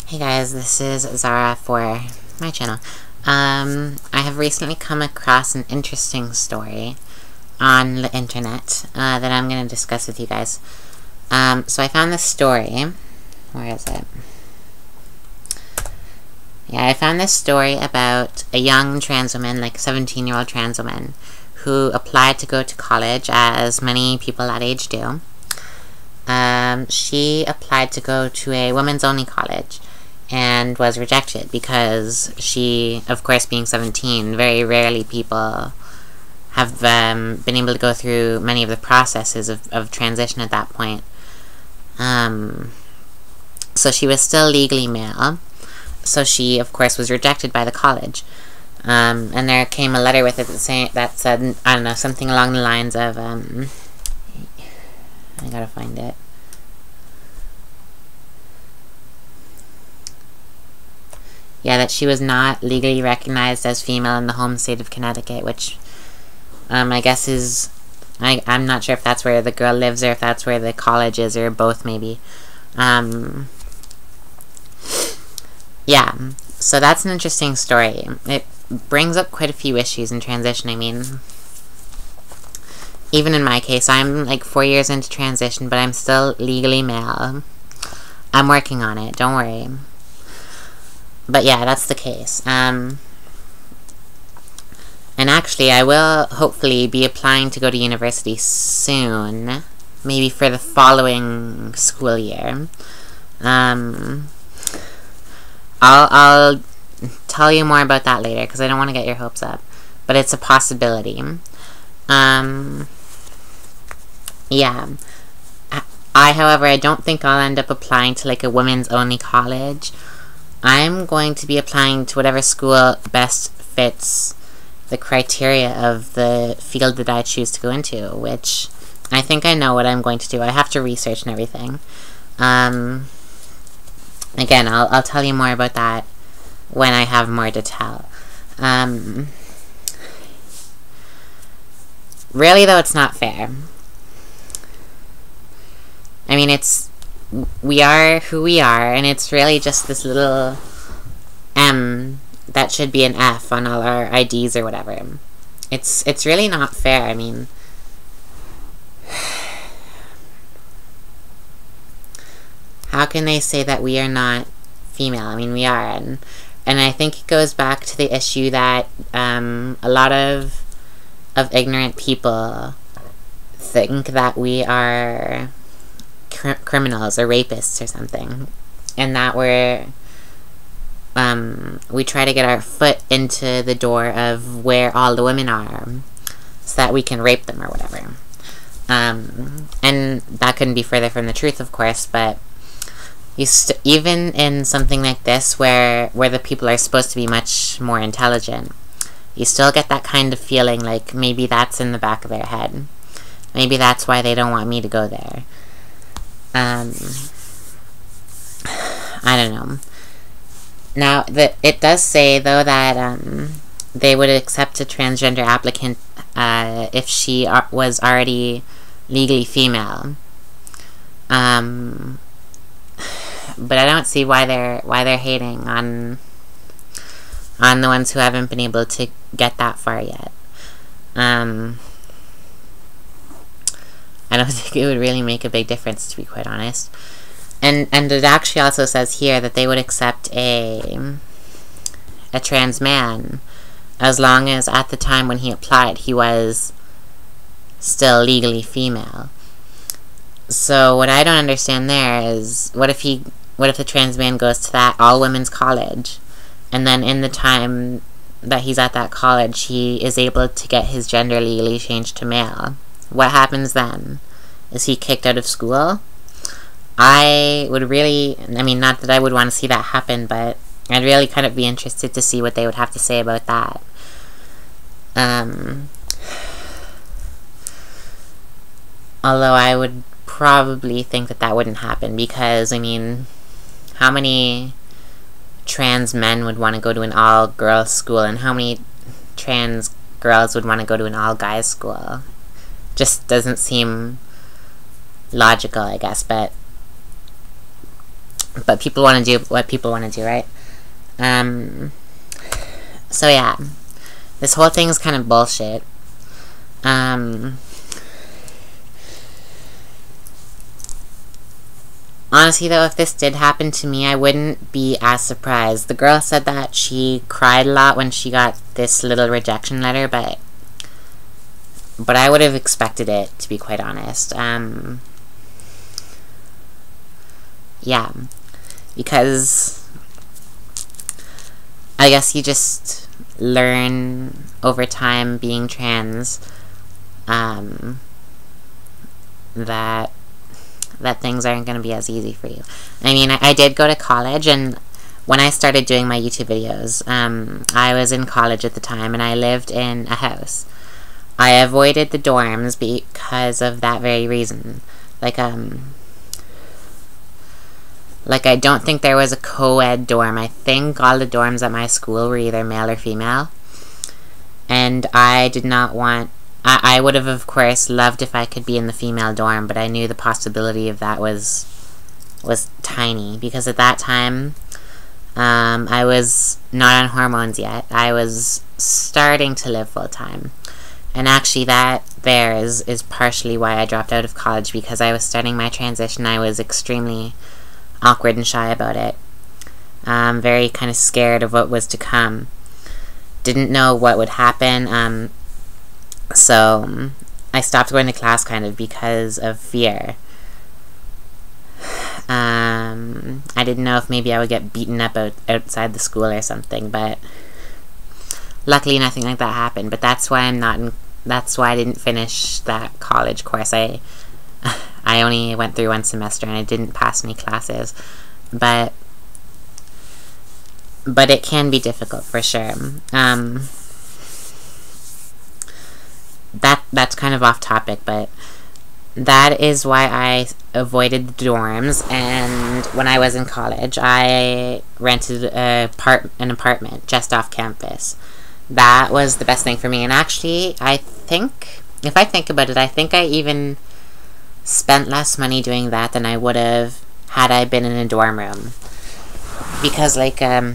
Hey guys, this is Zara for my channel. I have recently come across an interesting story on the internet that I'm going to discuss with you guys. So I found this story. Where is it? Yeah, I found this story about a young trans woman, like a 17-year-old trans woman, who applied to go to college, as many people that age do. She applied to go to a women's-only college and was rejected because she, of course, being 17, very rarely people have been able to go through many of the processes of transition at that point. So she was still legally male, so she, of course, was rejected by the college. And there came a letter with it that said, I don't know, something along the lines of, I gotta find it. Yeah, that she was not legally recognized as female in the home state of Connecticut, which, I guess is, I'm not sure if that's where the girl lives or if that's where the college is, or both, maybe. Yeah, so that's an interesting story. It brings up quite a few issues in transition. I mean, even in my case, I'm like 4 years into transition, but I'm still legally male. I'm working on it, don't worry. But yeah, that's the case. And actually, I will hopefully be applying to go to university soon. Maybe for the following school year. I'll tell you more about that later, because I don't want to get your hopes up. But it's a possibility. Yeah. However, I don't think I'll end up applying to like a women's only college. I'm going to be applying to whatever school best fits the criteria of the field that I choose to go into, which I think I know what I'm going to do. I have to research and everything. Again, I'll tell you more about that when I have more to tell. Really, though, it's not fair. I mean, we are who we are, and it's really just this little M that should be an F on all our IDs or whatever. It's really not fair. I mean, how can they say that we are not female? I mean, we are, and I think it goes back to the issue that a lot of ignorant people think that we are criminals or rapists or something, and that we try to get our foot into the door of where all the women are so that we can rape them or whatever. And that couldn't be further from the truth, of course, but even in something like this where the people are supposed to be much more intelligent, you still get that kind of feeling like maybe that's in the back of their head. Maybe that's why they don't want me to go there. I don't know. Now, it does say, though, that they would accept a transgender applicant if she was already legally female. But I don't see why they're hating on the ones who haven't been able to get that far yet. I don't think it would really make a big difference, to be quite honest. And it actually also says here that they would accept a trans man as long as at the time when he applied he was still legally female. So what I don't understand there is, what if the trans man goes to that all-women's college, and then in the time that he's at that college he is able to get his gender legally changed to male? What happens then? Is he kicked out of school? I would really, I mean, not that I would want to see that happen, but I'd really kind of be interested to see what they would have to say about that. Although I would probably think that wouldn't happen, because, I mean, how many trans men would want to go to an all-girls school, and how many trans girls would want to go to an all-guys school? Just doesn't seem logical, I guess, but But people want to do what people want to do, right? So yeah, this whole thing is kind of bullshit. Honestly, though, if this did happen to me, I wouldn't be as surprised. The girl said that she cried a lot when she got this little rejection letter, but I would have expected it, to be quite honest. Yeah, because I guess you just learn over time being trans, that things aren't going to be as easy for you. I mean, I did go to college, and when I started doing my YouTube videos, I was in college at the time, and I lived in a house. I avoided the dorms because of that very reason. Like, I don't think there was a co-ed dorm. I think all the dorms at my school were either male or female. And I did not want... I would have, of course, loved if I could be in the female dorm, but I knew the possibility of that was tiny. Because at that time, I was not on hormones yet. I was starting to live full-time. And actually that there is partially why I dropped out of college, because I was starting my transition. I was extremely awkward and shy about it. Very kind of scared of what was to come. Didn't know what would happen. So I stopped going to class kind of because of fear. I didn't know if maybe I would get beaten up outside the school or something, but luckily nothing like that happened. But that's why that's why I didn't finish that college course. I only went through one semester and I didn't pass any classes. But it can be difficult for sure. That's kind of off topic, but that is why I avoided the dorms. And when I was in college, I rented an apartment just off campus. That was the best thing for me. And actually, I think, if I think about it, I think I even spent less money doing that than I would have had I been in a dorm room. Because, like, I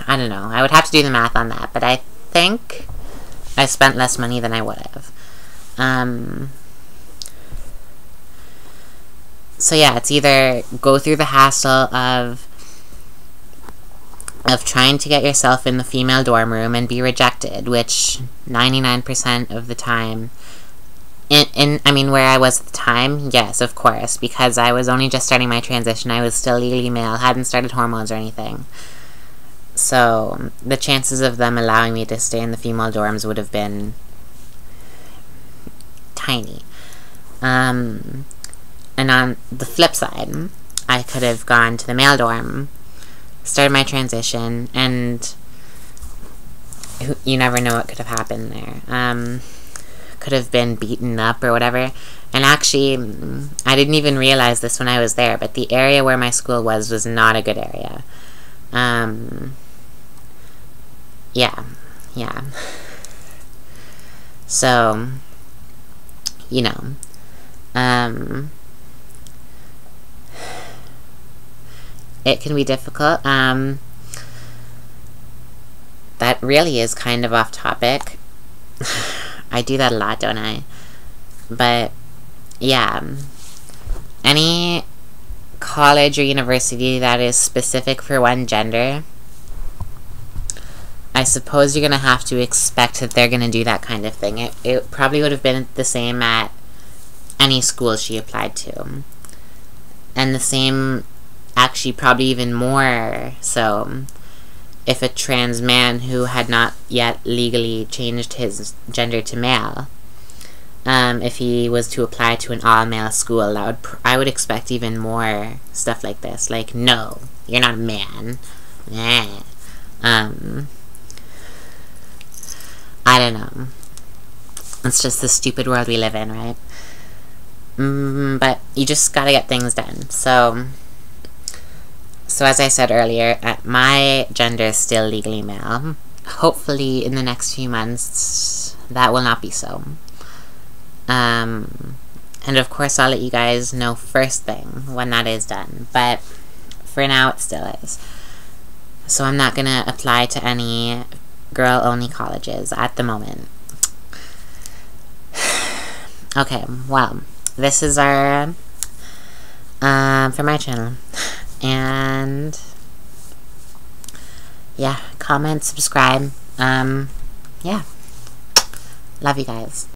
don't know. I would have to do the math on that. But I think I spent less money than I would have. So yeah, it's either go through the hassle of trying to get yourself in the female dorm room and be rejected, which 99% of the time, I mean, where I was at the time, yes, of course, because I was only just starting my transition. I was still legally male, hadn't started hormones or anything. So the chances of them allowing me to stay in the female dorms would have been tiny. And on the flip side, I could have gone to the male dorm, started my transition, and you never know what could have happened there. Could have been beaten up or whatever. And actually, I didn't even realize this when I was there, but the area where my school was not a good area. Yeah. So, you know, it can be difficult. That really is kind of off topic. I do that a lot, don't I? But, yeah. Any college or university that is specific for one gender, I suppose you're going to have to expect that they're going to do that kind of thing. It probably would have been the same at any school she applied to. And the same, actually probably even more so, if a trans man who had not yet legally changed his gender to male, if he was to apply to an all-male school, I would expect even more stuff like this. Like, no, you're not a man. I don't know. It's just the stupid world we live in, right? But you just gotta get things done. So as I said earlier, my gender is still legally male. Hopefully, in the next few months, that will not be so. And of course, I'll let you guys know first thing when that is done. But For now, it still is. So I'm not gonna apply to any girl-only colleges at the moment. Okay, well, this is our, for my channel. And, yeah, comment, subscribe. Yeah. Love you guys.